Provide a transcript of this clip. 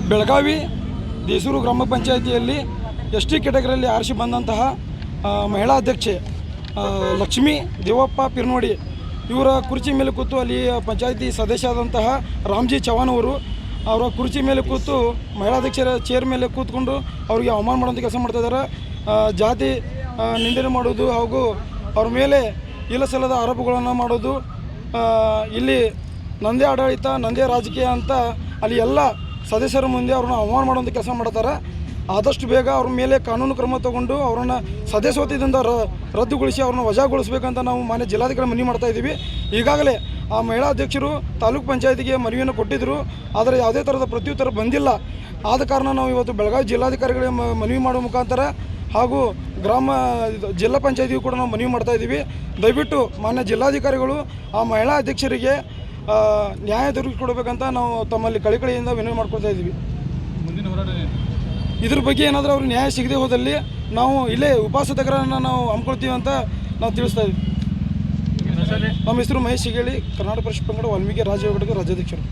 ಬೆಳಗಾವಿ ದೇಸೂರು ಗ್ರಾಮ ಪಂಚಾಯಿತಿಯಲ್ಲಿ S T ಕೆಟಗರಿಯಲ್ಲಿ ಆರಿಸಿ ಬಂದಂತಹ ಮಹಿಳಾ ಅಧ್ಯಕ್ಷೆ ಲಕ್ಷ್ಮೀ ದೇವಪ್ಪ ಪಿರ್ನೋಡಿ ಇವರ ಕುರ್ಚಿ ಮೇಲೆ ಕೂತು ಅಲ್ಲಿ ಪಂಚಾಯಿತಿ ಸದಸ್ಯ ಆದಂತಹ ರಾಮ್ಜಿ ಚವಾನ್ ಅವರು ಅವರ ಕುರ್ಚಿ ಮೇಲೆ ಕೂತು ಮಹಿಳಾಧ್ಯಕ್ಷರ ಚೇರ್ ಮೇಲೆ ಕೂತ್ಕೊಂಡು ಅವರಿಗೆ ಅವಮಾನ ಮಾಡುವಂಥ ಕೆಲಸ ಮಾಡ್ತಾಯಿದ್ದಾರೆ. ಜಾತಿ ನಿಂದನೆ ಮಾಡೋದು ಹಾಗೂ ಅವ್ರ ಮೇಲೆ ಇಲ್ಲಸಲ್ಲದ ಆರೋಪಗಳನ್ನು ಮಾಡೋದು, ಇಲ್ಲಿ ನಂದೇ ಆಡಳಿತ ನಂದೇ ರಾಜಕೀಯ ಅಂತ ಅಲ್ಲಿ ಎಲ್ಲ ಸದಸ್ಯರ ಮುಂದೆ ಅವ್ರನ್ನ ಅವಮಾನ ಮಾಡುವಂಥ ಕೆಲಸ ಮಾಡ್ತಾರೆ. ಆದಷ್ಟು ಬೇಗ ಅವ್ರ ಮೇಲೆ ಕಾನೂನು ಕ್ರಮ ತಗೊಂಡು ಅವರನ್ನು ಸದಸ್ಯತ್ವದಿಂದ ರದ್ದುಗೊಳಿಸಿ ಅವ್ರನ್ನ ವಜಾಗೊಳಿಸಬೇಕಂತ ನಾವು ಮಾನ್ಯ ಜಿಲ್ಲಾಧಿಕಾರಿ ಮನವಿ ಮಾಡ್ತಾಯಿದ್ದೀವಿ. ಈಗಾಗಲೇ ಆ ಮಹಿಳಾ ಅಧ್ಯಕ್ಷರು ತಾಲೂಕು ಪಂಚಾಯತಿಗೆ ಮನವಿಯನ್ನು ಕೊಟ್ಟಿದ್ದರು, ಆದರೆ ಯಾವುದೇ ಥರದ ಪ್ರತ್ಯುತ್ತರ ಬಂದಿಲ್ಲ. ಆದ ಕಾರಣ ನಾವು ಇವತ್ತು ಬೆಳಗಾವಿ ಜಿಲ್ಲಾಧಿಕಾರಿಗಳಿಗೆ ಮನವಿ ಮಾಡುವ ಮುಖಾಂತರ ಹಾಗೂ ಜಿಲ್ಲಾ ಪಂಚಾಯತಿಗೂ ಕೂಡ ನಾವು ಮನವಿ ಮಾಡ್ತಾಯಿದ್ದೀವಿ. ದಯವಿಟ್ಟು ಮಾನ್ಯ ಜಿಲ್ಲಾಧಿಕಾರಿಗಳು ಆ ಮಹಿಳಾ ಅಧ್ಯಕ್ಷರಿಗೆ ನ್ಯಾಯ ದೊರಕಿಕೊಡಬೇಕಂತ ನಾವು ತಮ್ಮಲ್ಲಿ ಕಳಿಕಳಿಯಿಂದ ವಿನವಿ ಮಾಡ್ಕೊಳ್ತಾ ಇದ್ದೀವಿ. ಇದ್ರ ಬಗ್ಗೆ ಏನಾದರೂ ಅವ್ರಿಗೆ ನ್ಯಾಯ ಸಿಗದೆ ಹೋದಲ್ಲಿ ನಾವು ಇಲ್ಲೇ ಉಪವಾಸ ಸತ್ಯಾಗ್ರಹವನ್ನು ನಾವು ಹಮ್ಮಿಕೊಳ್ತೀವಿ ಅಂತ ನಾವು ತಿಳಿಸ್ತಾ ಇದ್ದೀವಿ. ನಮ್ಮ ಹೆಸರು ಮಹೇಶ್ ಶಿಗೇಳಿ, ಕರ್ನಾಟಕ ಪರಿಷತ್ ಪಂಗಡ ವಾಲ್ಮೀಕಿ ರಾಜ್ಯ ಘಟಕದ ರಾಜ್ಯಾಧ್ಯಕ್ಷರು.